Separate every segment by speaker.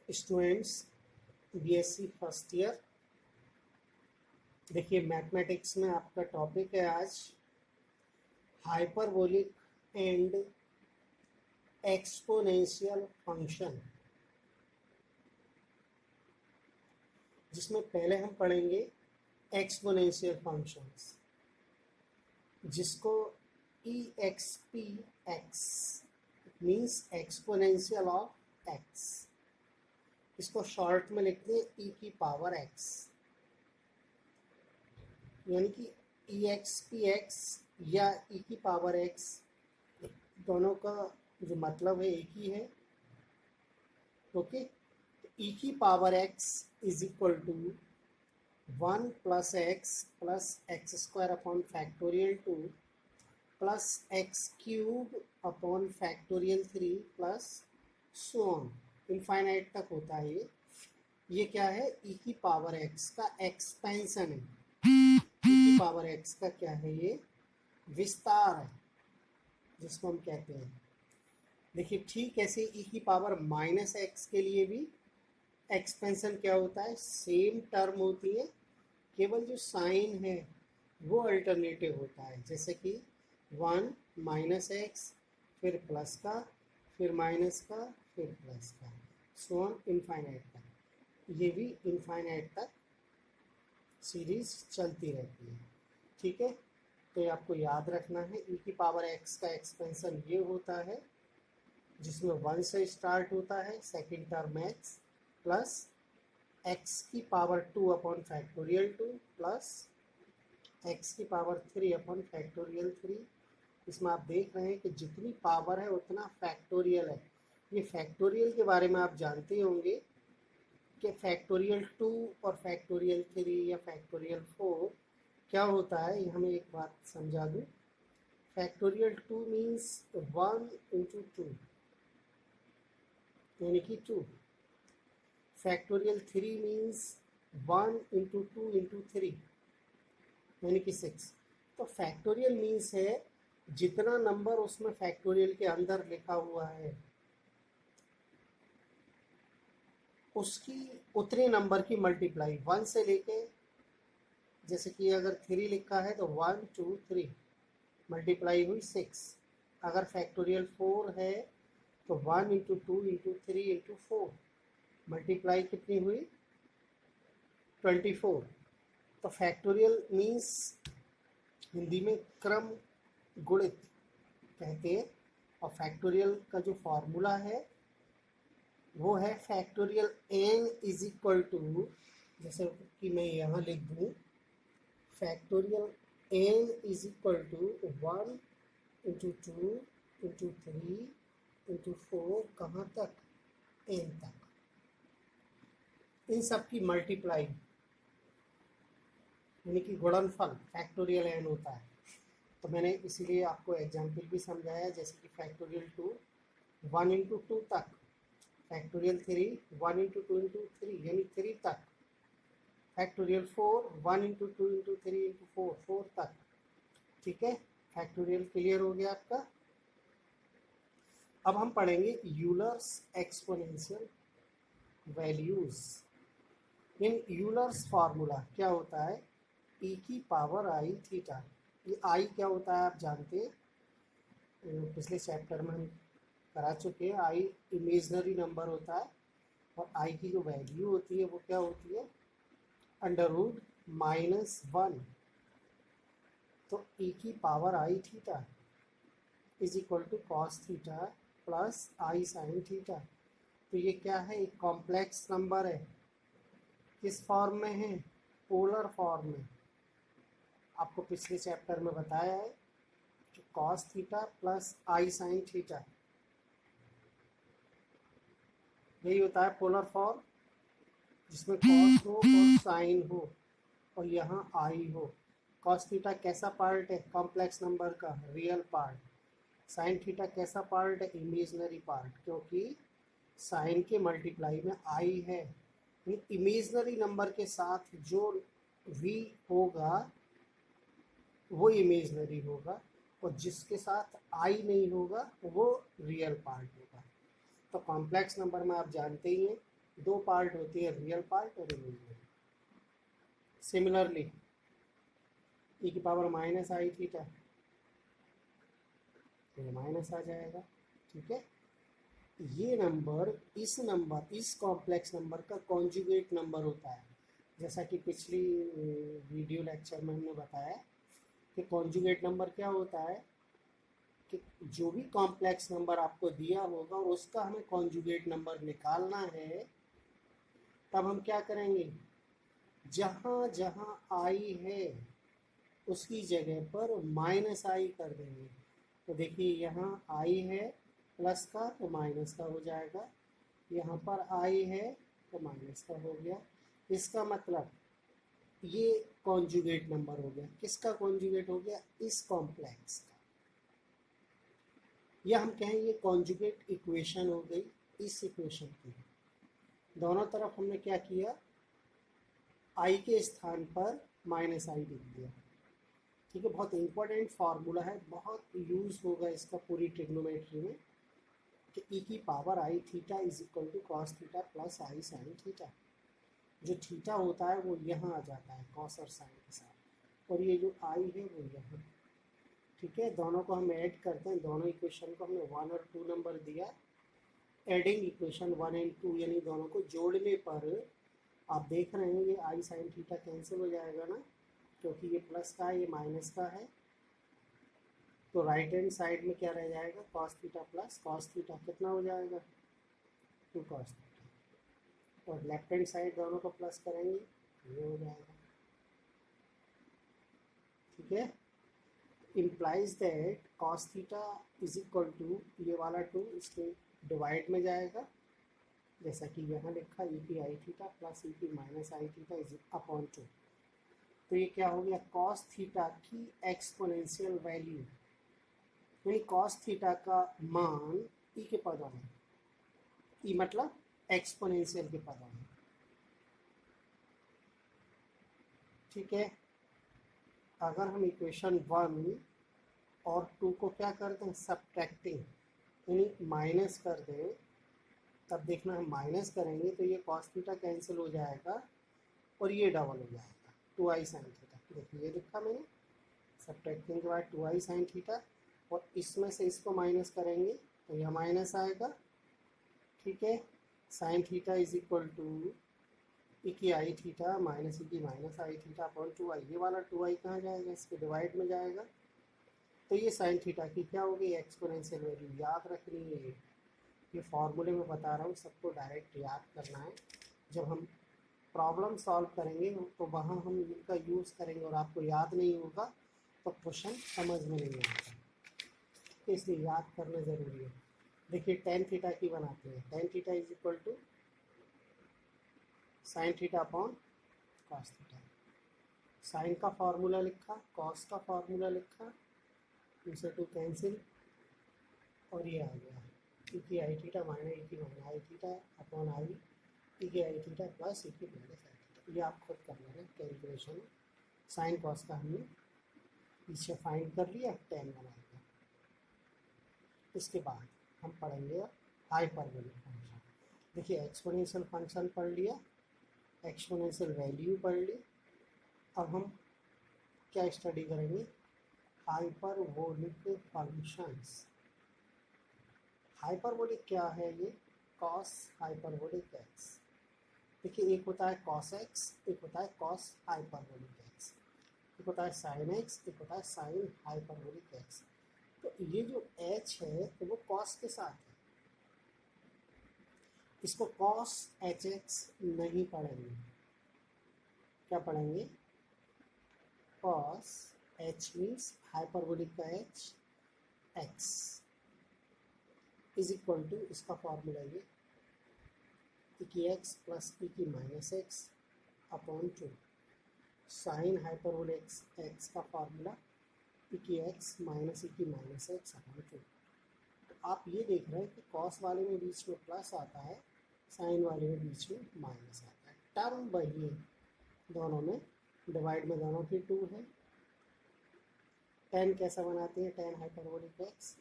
Speaker 1: Students BSc first year. देखिए mathematics में आपका टॉपिक है आज हाइपरबोलिक एंड एक्सपोनेंशियल फंक्शन, जिसमें पहले हम पढ़ेंगे एक्सपोनेंशियल फंक्शंस, जिसको e x p x means exponential of x, इसको शॉर्ट में लिखते हैं ई की पावर एक्स, यानी कि ई एक्स पी एक्स या ई की पावर एक्स, दोनों का जो मतलब है एक ही है। ओके, ई की power X is equal to 1 plus X square upon factorial 2 plus X cube upon factorial 3 plus so on infinite तक होता है। ये क्या है? ई की पावर एक्स का एक्सपेंशन है। ई की पावर एक्स का क्या है? ये विस्तार है, जिसको हम कहते हैं। देखिए ठीक ऐसे ई की पावर माइनस एक्स के लिए भी एक्सपेंशन क्या होता है? सेम टर्म होती है, केवल जो साइन है वो अल्टरनेटिव होता है। जैसे कि 1 माइनस एक्स, फिर प्लस का, फिर माइनस का, फिर प्लस का, सो ऑन इनफाइनाइट तक। ये भी इनफाइनाइट तक सीरीज चलती रहती है। ठीक है, तो ये आपको याद रखना है। ई की पावर एक्स का एक्सपेंशन ये होता है, जिसमें 1 से स्टार्ट होता है, second term x, plus x की power 2 upon factorial 2 plus x की पावर 3 अपॉन फैक्टोरियल 3। इसमें आप देख रहे हैं कि जितनी पावर है उतना फैक्टोरियल है। ये फैक्टोरियल के बारे में आप जानते होंगे कि फैक्टोरियल 2 और फैक्टोरियल 3 या फैक्टोरियल 4 क्या होता है। ये हमें एक बात समझा दूँ। फैक्टोरियल 2 मीन्स 1 इंटू 2 यानी कि 2। फैक्टोरियल 3 मीन्स 1 इंटू 2 इंटू 3 यानी कि 6। तो फैक्टोरियल मीन्स है जितना नंबर उसमें फैक्टोरियल के अंदर लिखा हुआ है उसकी उतने नंबर की मल्टीप्लाई 1 से लेके, जैसे कि अगर 3 लिखा है तो 1 2 3 मल्टीप्लाई हुई 6। अगर फैक्टोरियल 4 है तो 1 इंटू 2 इंटू 3 इंटू 4 मल्टीप्लाई कितनी हुई? 24। तो फैक्टोरियल मीन्स हिंदी में क्रम गुणित कहते हैं। और फैक्टोरियल का जो फॉर्मूला है वो है factorial N is equal to, जैसे कि मैं यहाँ लिख दूँ, factorial N is equal to 1 into 2 into 3 into 4, कहाँ तक? एन तक। इन सब की मल्टीप्लाई यानी कि गुणनफल फैक्टोरियल एन होता है। तो मैंने इसीलिए आपको एग्जाम्पल भी समझाया, जैसे कि फैक्टोरियल 2 1 इंटू 2 तक, फैक्टोरियल 3 1 इंटू 2 इंटू 3 यानी 3 तक, फैक्टोरियल 4 1 इंटू 2 इंटू 3 इंटू 4 4 तक। ठीक है, फैक्टोरियल क्लियर हो गया आपका। अब हम पढ़ेंगे यूलर्स एक्सपोनेंशियल वैल्यूज। इन यूलर्स फार्मूला क्या होता है? ई की पावर आई थीटा। ये आई क्या होता है आप जानते हैं, पिछले चैप्टर में हम करा चुके हैं। आई इमेजनरी नंबर होता है और आई की जो वैल्यू होती है वो क्या होती है? अंडररूट -1। तो ई की power i theta is equal to cos theta plus i sine theta. तो ये क्या है? एक कॉम्प्लेक्स नंबर है। किस फॉर्म में है? पोलर फॉर्म में। आपको पिछले चैप्टर में बताया है कि cos theta plus i sine theta यही होता है पोलर फॉर्म, जिसमें कॉस हो और साइन हो और यहाँ आई हो। कॉस थीटा कैसा पार्ट है? कॉम्प्लेक्स नंबर का रियल पार्ट। साइन थीटा कैसा पार्ट है? इमेजनरी पार्ट, क्योंकि साइन के मल्टीप्लाई में आई है। इमेजनरी नंबर के साथ जो v होगा वो इमेजनरी होगा और जिसके साथ आई नहीं होगा वो रियल पार्ट होगा। तो कॉम्प्लेक्स नंबर में आप जानते ही हैं दो पार्ट होती है, रियल पार्ट और इमेजिनरी। सिमिलरली ई की पावर माइनस आई थीटा, तो ये माइनस आ जाएगा। ठीक है, ये नंबर इस कॉम्प्लेक्स नंबर का कॉन्जुगेट नंबर होता है। जैसा कि पिछली वीडियो लेक्चर में हमने बताया कि कॉन्जुगेट नंबर क्या होता है, कि जो भी कॉम्प्लेक्स नंबर आपको दिया होगा उसका हमें कॉन्जुगेट नंबर निकालना है। तब हम क्या करेंगे, जहाँ जहाँ आई है उसकी जगह पर माइनस आई कर देंगे। तो देखिए यहाँ आई है प्लस का तो माइनस का हो जाएगा, यहाँ पर आई है तो माइनस का हो गया। इसका मतलब ये कॉन्जुगेट नंबर हो गया। किसका कॉन्जुगेट हो गया, इस कॉम्प्लेक्स का, या हम कहें ये कॉन्जुगेट इक्वेशन हो गई इस इक्वेशन की। दोनों तरफ हमने क्या किया, आई के स्थान पर माइनस आई लिख दिया। ठीक है, बहुत इंपॉर्टेंट फार्मूला है, बहुत यूज होगा इसका पूरी ट्रिग्नोमेट्री में, कि ई की power i theta is equal to cos theta plus i sine theta. जो थीटा होता है वो यहाँ आ जाता है कॉस और साइन के साथ, और ये जो आई है वो यहाँ। ठीक है, दोनों को हम ऐड करते हैं, दोनों इक्वेशन को हमने 1 और 2 नंबर दिया। एडिंग इक्वेशन 1 एंड 2 यानी दोनों को जोड़ने पर आप देख रहे हैं ये आई साइन थीटा कैंसिल हो जाएगा ना, क्योंकि ये प्लस का है ये माइनस का है। तो राइट हैंड साइड में क्या रह जाएगा, cos theta plus cos theta, कितना हो जाएगा 2 कॉस थीटा। और लेफ्ट हैंड साइड दोनों को प्लस करेंगे ये हो जाएगा। ठीक है, implies that cos theta is equal to ये वाला 2 इसके डिवाइड में जाएगा, जैसा कि यहाँ लिखा E P I theta plus E P minus i theta is upon 2। तो ये क्या हो गया, कॉस थीटा की एक्सपोनेंशियल वैल्यू, यानी कॉस थीटा का मान ई के पदों में, ई मतलब एक्सपोनेंशियल के पदों में। ठीक है, अगर हम इक्वेशन 1 और 2 को क्या कर दें, सब्ट्रैक्टिंग यानी माइनस कर दें, तब देखना हम माइनस करेंगे तो ये कॉस थीटा कैंसिल हो जाएगा और ये डबल हो जाएगा 2i साइन थीटा। देखिए ये लिखा मैंने, सब्ट्रैक्टिंग के बाद 2i साइन थीटा, और इसमें से इसको माइनस करेंगे तो यह माइनस आएगा। ठीक है, sine theta is equal to e की आई थीटा माइनस ई की minus i theta upon 2i। ये वाला 2i कहाँ जाएगा, इसके डिवाइड में जाएगा। तो ये साइन थीटा की क्या होगी, एक्सपोनेंशियल वैल्यू याद रखनी है। ये फॉर्मूले में बता रहा हूँ, सबको डायरेक्ट याद करना है। जब हम प्रॉब्लम सॉल्व करेंगे तो वहाँ हम इनका यूज़ करेंगे और आपको याद नहीं होगा तो क्वेश्चन समझ में नहीं आता, तो इसलिए याद करना ज़रूरी है। देखिए टेन थीटा की बनाते हैं, tan theta is equal to sine theta upon cos theta. Sine का फार्मूला लिखा, कॉस का फार्मूला लिखा, 2 से 2 कैंसिल, और ये आ गया ई की आई थीटा माइनस ई की minus i theta upon i e की आई थीटा प्लस ई की माइनस आई थीटा। ये आप खुद कर लेना कैलकुलेशन। साइन कॉस का हमने पीछे फाइंड कर लिया, 10 बना दिया। इसके बाद हम पढ़ेंगे हाइपरबोलिक फंक्शन। देखिए एक्सपोनेंशियल फंक्शन पढ़ लिया, एक्सपोनेंशियल वैल्यू पढ़ ली। अब हम क्या स्टडी करेंगे, हाइपरबोलिक फंक्शंस। हाइपरबोलिक क्या है, ये कॉस हाइपरबोलिक एक्स। देखिए एक होता है कॉस एक्स, एक होता है कॉस हाइपरबोलिक एक्स, एक होता है साइन एक्स, एक होता है साइन हाइपरबोलिक एक्स। तो ये जो एच है तो वो कॉस के साथ है, इसको कॉस एच एक्स नहीं पढ़ेंगे, क्या पढ़ेंगे, कॉस एच मीन्स हाइपरबोलिक का H, X is equal to, इसका फॉर्मूला ये ई की एक्स प्लस ई की minus X upon 2, sine hyperbolic X का फॉर्मूला ई की एक्स माइनस ई की माइनस एक्स अपॉन 2। तो आप ये देख रहे हैं कि कॉस वाले में बीच में प्लस आता है, साइन वाले में बीच में माइनस आता है, टर्म वही है दोनों में, डिवाइड में दोनों की 2 है। टेन कैसा बनाते हैं, ten hyperbolic x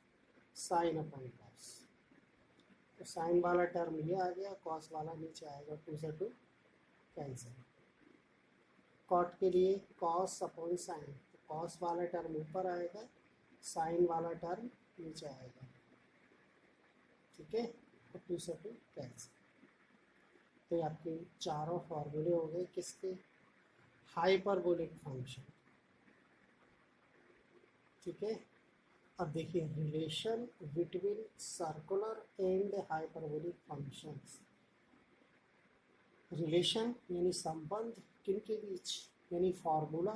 Speaker 1: sine upon cos, तो साइन वाला टर्म ये आ गया, कॉस वाला नीचे आएगा, 2 से 2 कैंसिल। कॉट के लिए कॉस अपॉन साइन, तो कॉस वाला टर्म ऊपर आएगा, साइन वाला टर्म नीचे आएगा, ठीक है, तो 2 से 2 कैंसिल। तो ये आपके चारों फॉर्मूले हो गए किसके, हाइपरबोलिक फंक्शन, ठीक है। अब देखिए relation between circular and hyperbolic functions. Relation यानी संबंध किन के बीच, यानी फॉर्मूला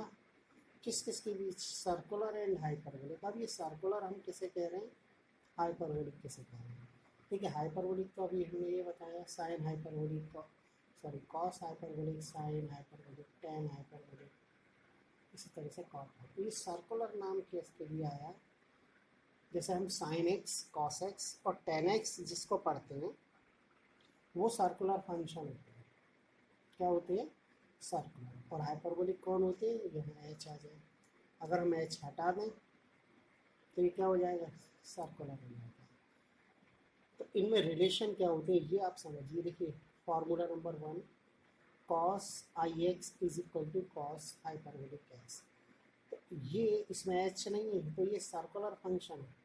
Speaker 1: किस किस के बीच, सर्कुलर एंड हाइपरबोलिक। अब ये सर्कुलर हम किसे कह रहे हैं, हाइपरबोलिक किसे कह रहे हैं, ठीक है। हाइपरबोलिक तो अभी हमने ये बताया, साइन हाइपरबोलिक को, sorry cos hyperbolic, sine hyperbolic, tan hyperbolic, इसी तरह से कॉट है। तो ये सर्कुलर नाम किसके लिए आया, जैसे हम साइन एक्स, कॉस एक्स और टेन एक्स जिसको पढ़ते हैं वो सर्कुलर फंक्शन होते हैं, क्या होते हैं, सर्कुलर। और हाइपरबोलिक कौन होते हैं, यहाँ एच आ जाए, अगर हम एच हटा दें तो ये क्या हो जाएगा, सर्कुलर हो जाएगा। तो इनमें रिलेशन क्या होते हैं ये आप समझिए। देखिए formula number 1, cos i x is equal to cos hyperbolic X. तो ये इसमें एच नहीं है, तो ये सर्कुलर फंक्शन है।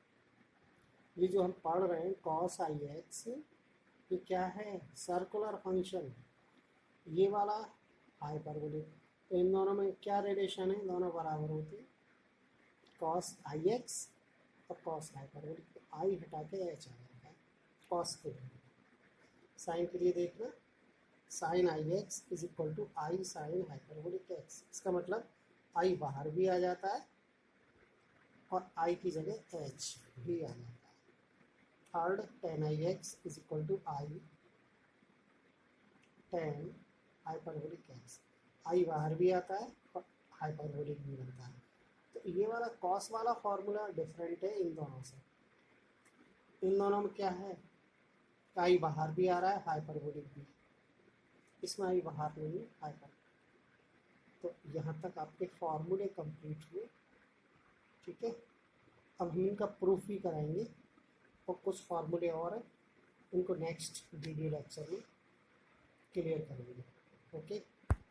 Speaker 1: ये जो हम पढ़ रहे हैं कॉस आई एक्स, ये क्या है, सर्कुलर फंक्शन। ये वाला हाइपरबोलिक। तो इन दोनों में क्या रिलेशन है, दोनों बराबर होते हैं, कॉस आई एक्स और कॉस हाइपरबोलिक। तो आई हटा के एच आ जाता है कॉस के लिए। साइन के लिए देखना, sine i x is equal to i sine hyperbolic X. इसका मतलब आई बाहर भी आ जाता है और आई की जगह एच भी आ जाता है। Third, tan i x is equal to i tan hyperbolic x. I बाहर भी आता है और हाइपरबोलिक भी बनता है। तो ये वाला कॉस वाला फॉर्मूला डिफरेंट है इन दोनों से। इन दोनों में क्या है, आई बाहर भी आ रहा है, हाइपरबोलिक भी, इसमें आई बाहर नहीं है, हाइपर। तो यहाँ तक आपके फॉर्मूले कंप्लीट हुए, ठीक है। अब हम इनका प्रूफ भी कराएंगे और कुछ फार्मूले और हैं, उनको नेक्स्ट वीडियो लेक्चर में क्लियर करेंगे, ओके।